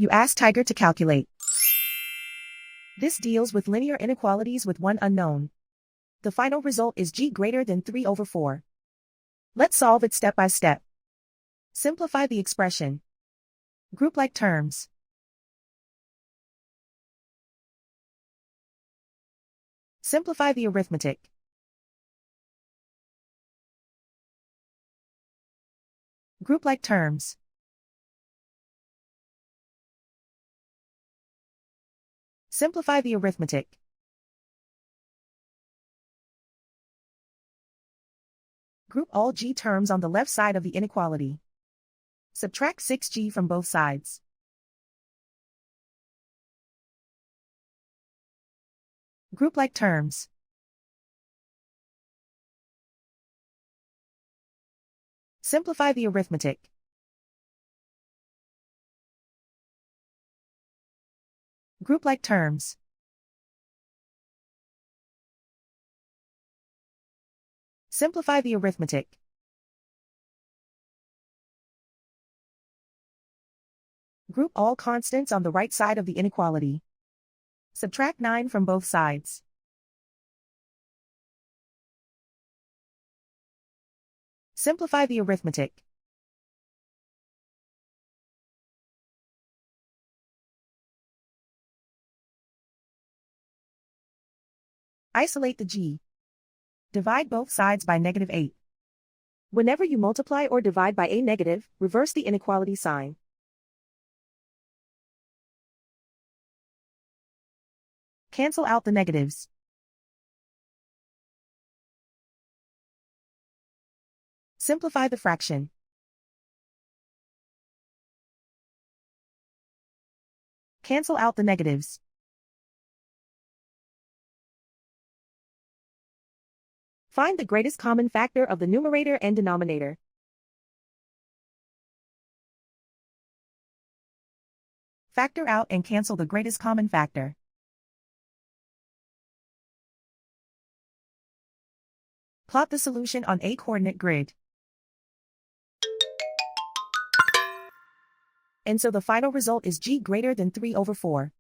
You ask Tiger to calculate. This deals with linear inequalities with one unknown. The final result is g greater than 3/4. Let's solve it step by step. Simplify the expression. Group like terms. Simplify the arithmetic. Group like terms. Simplify the arithmetic. Group all g terms on the left side of the inequality. Subtract 6g from both sides. Group like terms. Simplify the arithmetic. Group like terms. Simplify the arithmetic. Group all constants on the right side of the inequality. Subtract 9 from both sides. Simplify the arithmetic. Isolate the g. Divide both sides by -8. Whenever you multiply or divide by a negative, reverse the inequality sign. Cancel out the negatives. Simplify the fraction. Cancel out the negatives. Find the greatest common factor of the numerator and denominator. Factor out and cancel the greatest common factor. Plot the solution on a coordinate grid. And so the final result is g greater than 3/4.